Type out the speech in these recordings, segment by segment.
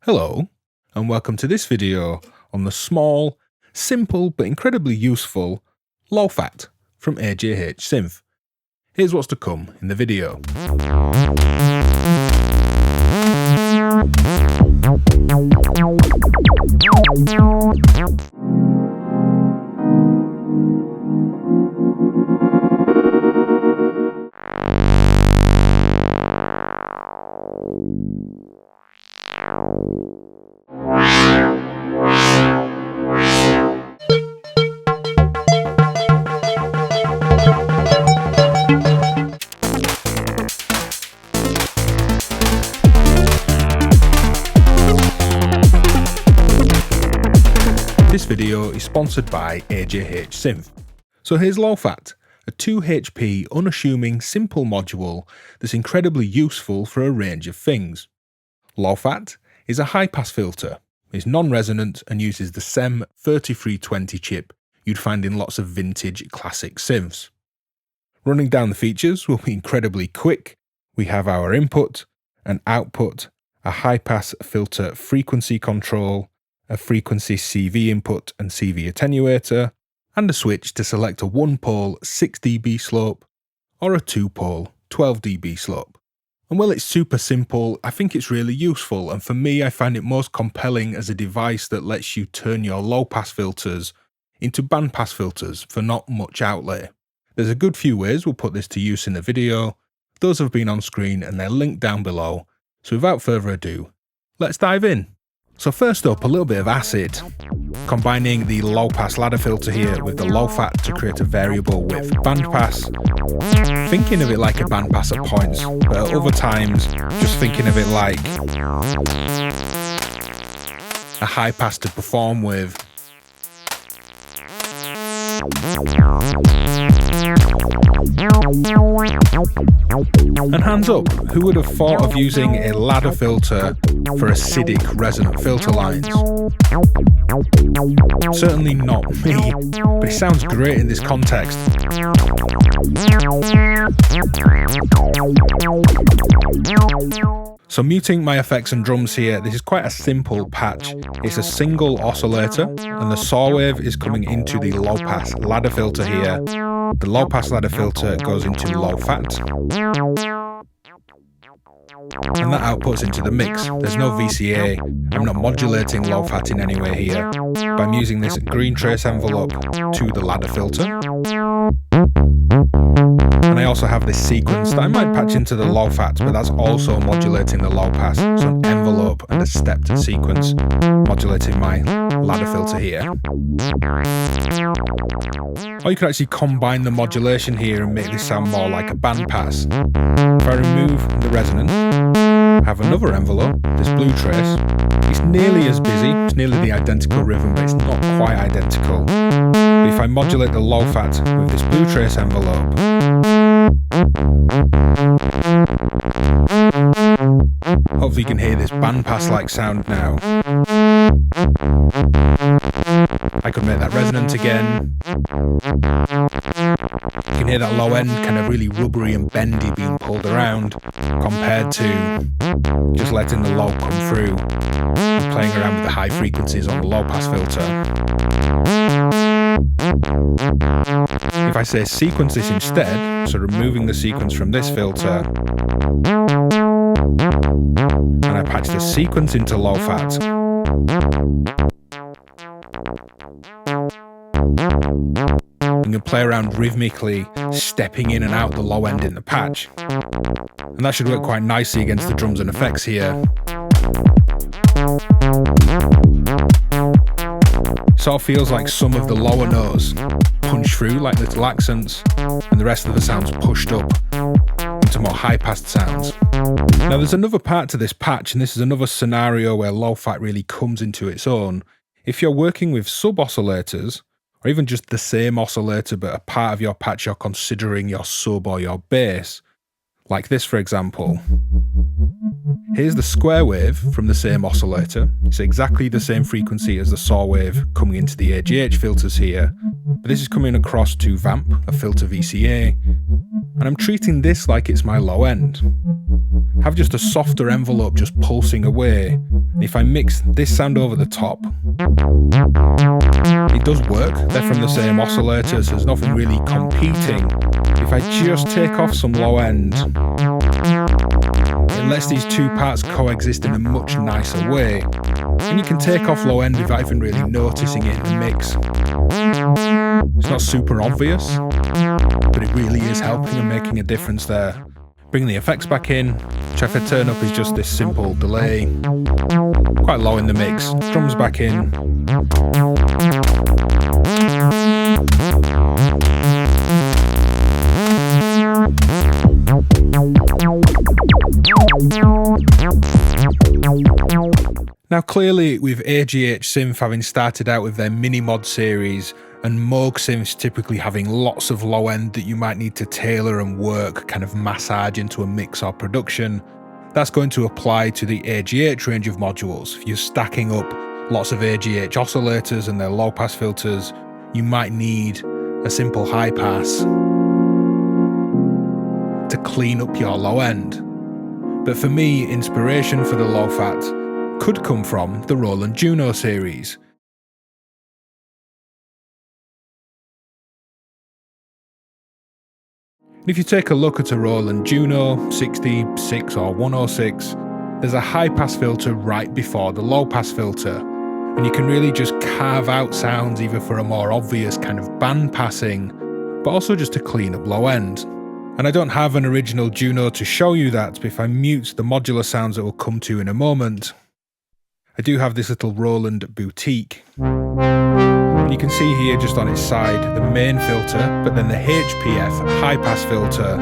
Hello, and welcome to this video on the small, simple but incredibly useful Low Fat from AJH Synth. Here's what's to come in the video. This video is sponsored by AJH Synth. So here's Low Fat, a 2 HP unassuming simple module that's incredibly useful for a range of things. Low Fat is a high-pass filter, is non-resonant and uses the SEM 3320 chip you'd find in lots of vintage classic synths. Running down the features will be incredibly quick. We have our input, an output, a high-pass filter frequency control, a frequency CV input and CV attenuator, and a switch to select a 1-pole 6 dB slope or a 2-pole 12 dB slope. And while it's super simple, I think it's really useful, and for me I find it most compelling as a device that lets you turn your low-pass filters into bandpass filters for not much outlay. There's a good few ways we'll put this to use in the video. Those have been on screen and they're linked down below, so without further ado, let's dive in. So first up, a little bit of acid, combining the low pass ladder filter here with the low fat to create a variable width bandpass. Thinking of it like a bandpass at points, but at other times just thinking of it like a high pass to perform with. And hands up, who would have thought of using a ladder filter for acidic resonant filter lines? Certainly not me, but it sounds great in this context. So muting my effects and drums here, this is quite a simple patch. It's a single oscillator and the saw wave is coming into the low pass ladder filter here. The low pass ladder filter goes into low fat. And that outputs into the mix. There's no VCA. I'm not modulating low fat in any way here. But I'm using this green trace envelope to the ladder filter. And I also have this sequence that I might patch into the low fat, but that's also modulating the low pass. So an envelope and a stepped sequence modulating my ladder filter here. Or you could actually combine the modulation here and make this sound more like a bandpass. If I remove the resonant, I have another envelope, this blue trace. It's nearly as busy, it's nearly the identical rhythm, but it's not quite identical. But if I modulate the low fat with this blue trace envelope, hopefully you can hear this bandpass-like sound now. I could make that resonant again. You can hear that low end kind of really rubbery and bendy being pulled around compared to just letting the low come through and playing around with the high frequencies on the low pass filter. If I say sequence this instead, so removing the sequence from this filter, and I patch the sequence into low fat, you can play around rhythmically, stepping in and out the low end in the patch. And that should work quite nicely against the drums and effects here. Sort of feels like some of the lower notes punch through like little accents, and the rest of the sounds pushed up into more high-passed sounds. Now there's another part to this patch, and this is another scenario where low fat really comes into its own. If you're working with sub-oscillators, or even just the same oscillator but a part of your patch you're considering your sub or your bass, like this for example. Here's the square wave from the same oscillator. It's exactly the same frequency as the saw wave coming into the AJH filters here, but this is coming across to vamp, a filter VCA, and I'm treating this like it's my low end. have just a softer envelope just pulsing away. And if I mix this sound over the top, it does work. They're from the same oscillator, so there's nothing really competing. If I just take off some low end, it lets these two parts coexist in a much nicer way. And you can take off low end without even really noticing it in the mix. It's not super obvious, but it really is helping and making a difference there. Bring the effects back in, which if I turn up is just this simple delay, quite low in the mix, drums back in. Now clearly with AJH Synth having started out with their mini mod series, and Moog synths typically having lots of low end that you might need to tailor and work, kind of massage into a mix or production, that's going to apply to the AJH range of modules. If you're stacking up lots of AJH oscillators and their low pass filters, you might need a simple high pass to clean up your low end. But for me, inspiration for the low fat could come from the Roland Juno series. If you take a look at a Roland Juno 66 or 106, there's a high pass filter right before the low pass filter, and you can really just carve out sounds either for a more obvious kind of band passing, but also just to clean up low end. And I don't have an original Juno to show you that, but if I mute the modular sounds that we'll come to in a moment, I do have this little Roland Boutique. And you can see here just on its side the main filter, but then the HPF high pass filter,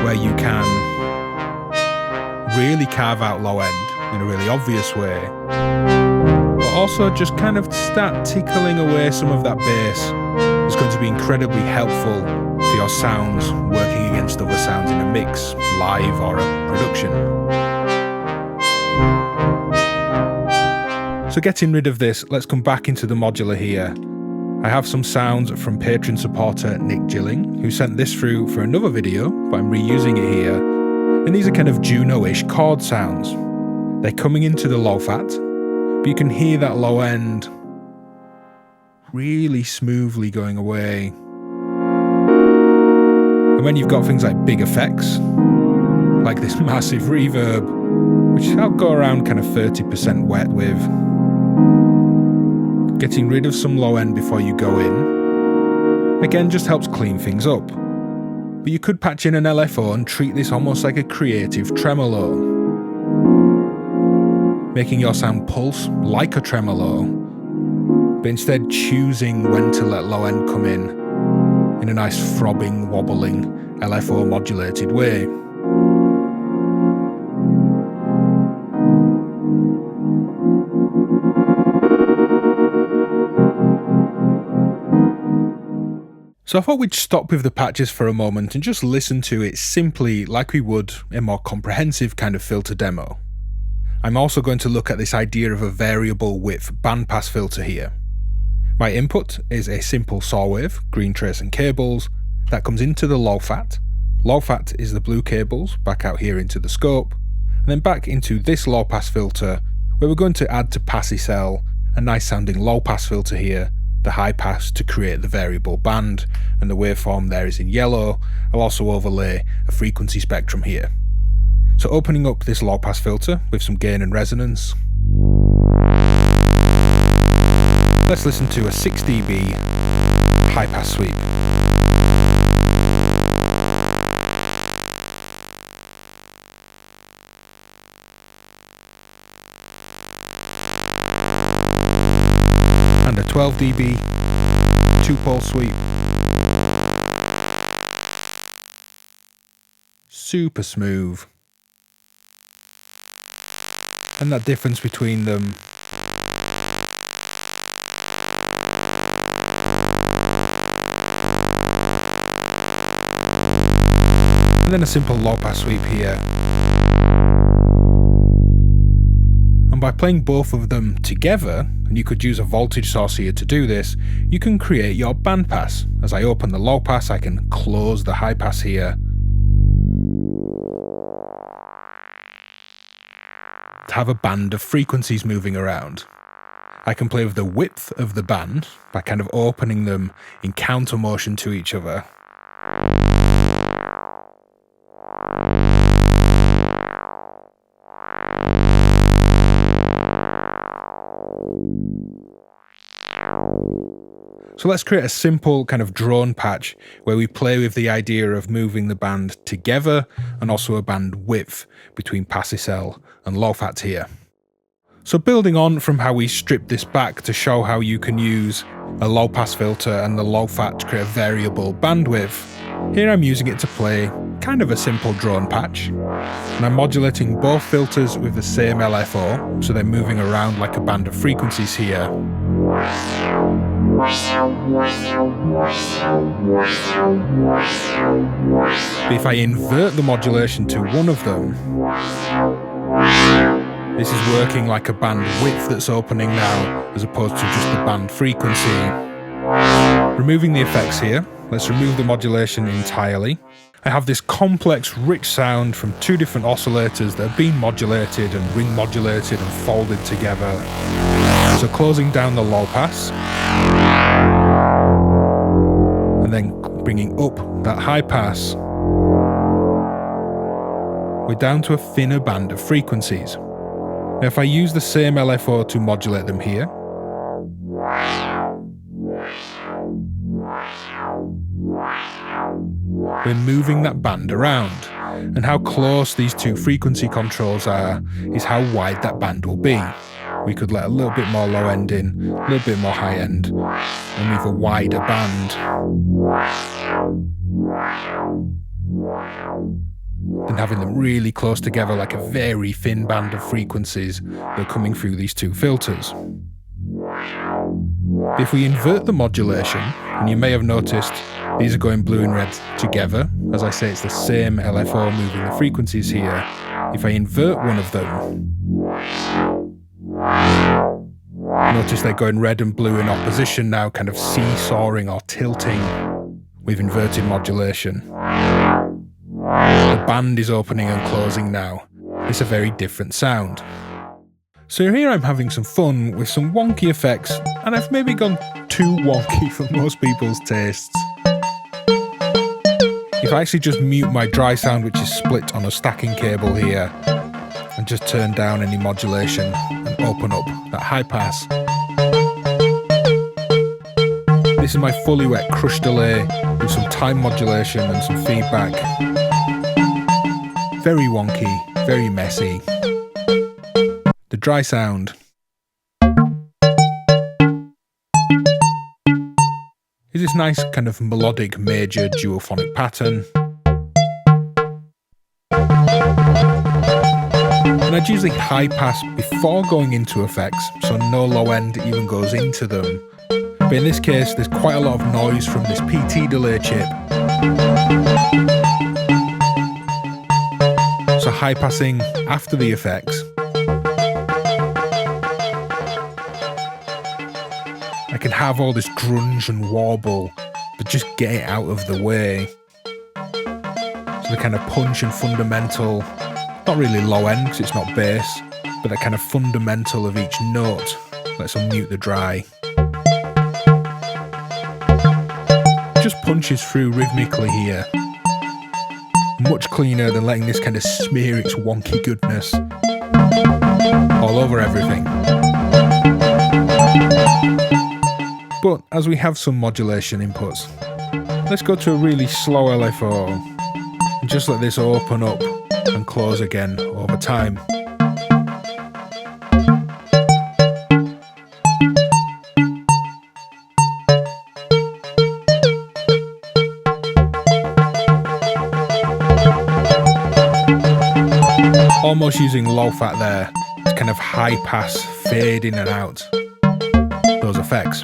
where you can really carve out low end in a really obvious way, but also just kind of start tickling away some of that bass. It's going to be incredibly helpful for your sounds working against other sounds in a mix, live or a production. So getting rid of this, let's come back into the modular here. I have some sounds from Patreon supporter Nick Gilling, who sent this through for another video, but I'm reusing it here. And these are kind of Juno-ish chord sounds. They're coming into the low fat, but you can hear that low end really smoothly going away. And when you've got things like big effects, like this massive reverb, which I'll go around kind of 30% wet with, getting rid of some low end before you go in, again, just helps clean things up. But you could patch in an LFO and treat this almost like a creative tremolo, making your sound pulse like a tremolo, but instead choosing when to let low end come in a nice throbbing, wobbling, LFO modulated way. So I thought we'd stop with the patches for a moment and just listen to it simply like we would a more comprehensive kind of filter demo. I'm also going to look at this idea of a variable width bandpass filter here. My input is a simple saw wave, green trace and cables, that comes into the low fat. Low fat is the blue cables back out here into the scope, and then back into this low pass filter where we're going to add to passy cell a nice sounding low pass filter here, the high pass to create the variable band, and the waveform there is in yellow. I'll also overlay a frequency spectrum here. So opening up this low pass filter with some gain and resonance, let's listen to a 6 dB high pass sweep. And a 12 dB 2-pole sweep. Super smooth. And that difference between them and then a simple low pass sweep here. And by playing both of them together, and you could use a voltage source here to do this, you can create your bandpass. As I open the low pass, I can close the high pass here. to have a band of frequencies moving around. I can play with the width of the band by kind of opening them in counter motion to each other. So let's create a simple kind of drone patch where we play with the idea of moving the band together and also a band width between Passicel and Low Fat here. So building on from how we stripped this back to show how you can use a low pass filter and the low fat to create a variable bandwidth, here I'm using it to play kind of a simple drone patch. And I'm modulating both filters with the same LFO, so they're moving around like a band of frequencies here. But if I invert the modulation to one of them, this is working like a band width that's opening now, as opposed to just the band frequency. Removing the effects here, let's remove the modulation entirely. I have this complex, rich sound from two different oscillators that have been modulated and ring modulated and folded together. So closing down the low pass, and then bringing up that high pass, we're down to a thinner band of frequencies. Now if I use the same LFO to modulate them here, we're moving that band around, and how close these two frequency controls are is how wide that band will be. We could let a little bit more low end in, a little bit more high end, and leave a wider band than having them really close together like a very thin band of frequencies that are coming through these two filters. If we invert the modulation, and you may have noticed these are going blue and red together, as I say it's the same LFO moving the frequencies here. If I invert one of them, notice they're going red and blue in opposition now, kind of seesawing or tilting with inverted modulation. The band is opening and closing now. It's a very different sound. So here I'm having some fun with some wonky effects, and I've maybe gone too wonky for most people's tastes. If I actually just mute my dry sound, which is split on a stacking cable here, and just turn down any modulation and open up that high pass. This is my fully wet crush delay with some time modulation and some feedback. Very wonky, very messy. The dry sound is this nice kind of melodic major duophonic pattern. And I'd usually high pass before going into effects, so no low end even goes into them. But in this case, there's quite a lot of noise from this PT delay chip. So high passing after the effects, I can have all this grunge and warble, but just get it out of the way. So the kind of punch and fundamental, not really low end because it's not bass, but that kind of fundamental of each note. Let's unmute the dry. Just punches through rhythmically here. Much cleaner than letting this kind of smear its wonky goodness all over everything. But as we have some modulation inputs, let's go to a really slow LFO and just let this open up and close again over time. Almost using low fat there to kind of high pass, fade in and out those effects.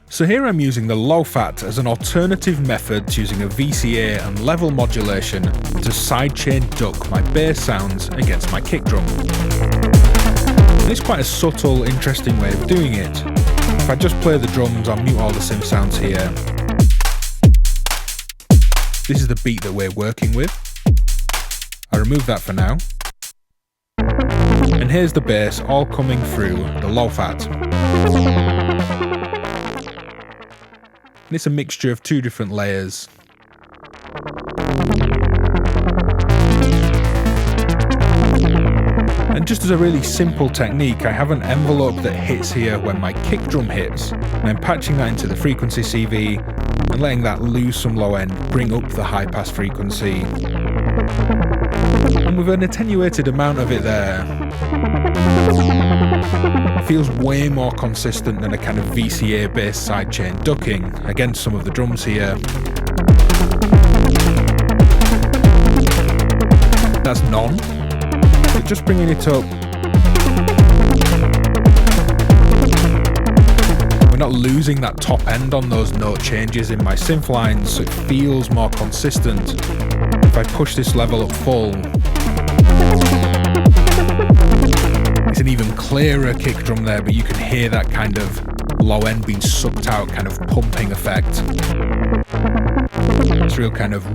So here I'm using the low fat as an alternative method to using a VCA and level modulation to sidechain duck my bass sounds against my kick drum. And it's quite a subtle, interesting way of doing it. If I just play the drums, I'll mute all the synth sounds here. This is the beat that we're working with. I remove that for now. And here's the bass all coming through the low fat. And it's a mixture of two different layers. And just as a really simple technique, I have an envelope that hits here when my kick drum hits, and I'm patching that into the frequency CV and letting that lose some low end, bring up the high pass frequency. And with an attenuated amount of it there, it feels way more consistent than a kind of VCA based sidechain ducking against some of the drums here. That's none. But just bringing it up, we're not losing that top end on those note changes in my synth lines, so it feels more consistent. If I push this level up full, it's an even clearer kick drum there, but you can hear that kind of low end being sucked out, kind of pumping effect. It's real kind of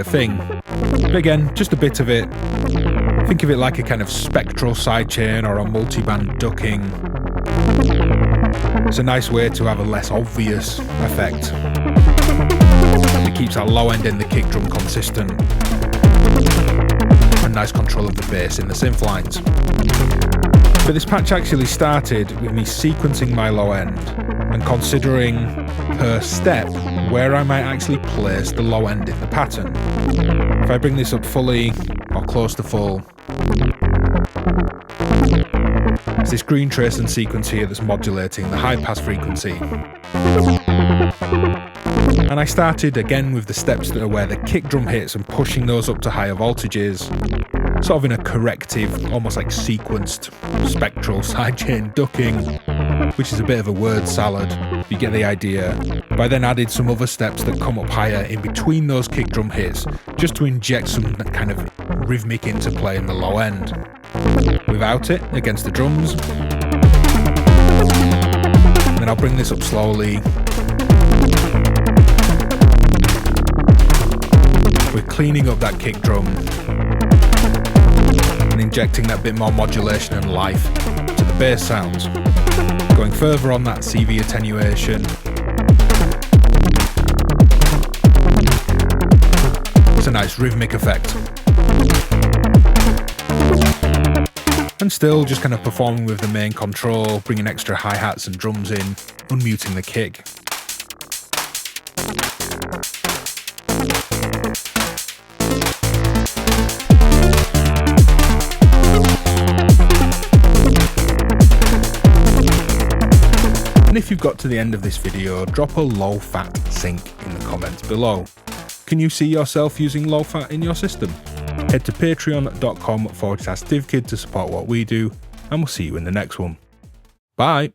thing. But again, just a bit of it. Think of it like a kind of spectral sidechain or a multiband ducking. It's a nice way to have a less obvious effect. It keeps that low end in the kick drum consistent. And nice control of the bass in the synth lines. But this patch actually started with me sequencing my low end and considering per step where I might actually place the low end in the pattern. If I bring this up fully or close to full, it's this green trace and sequence here that's modulating the high pass frequency. And I started again with the steps that are where the kick drum hits and pushing those up to higher voltages, sort of in a corrective, almost like sequenced spectral sidechain ducking, which is a bit of a word salad. You get the idea. But I then added some other steps that come up higher in between those kick drum hits, just to inject some kind of rhythmic interplay in the low end. Without it, against the drums. And then I'll bring this up slowly. We're cleaning up that kick drum and injecting that bit more modulation and life to the bass sounds. Going further on that CV attenuation. It's a nice rhythmic effect. And still just kind of performing with the main control, bringing extra hi-hats and drums in, unmuting the kick. And if you've got to the end of this video, drop a low fat sync in the comments below. Can you see yourself using low fat in your system? Head to patreon.com/DivKid to support what we do, and we'll see you in the next one. Bye!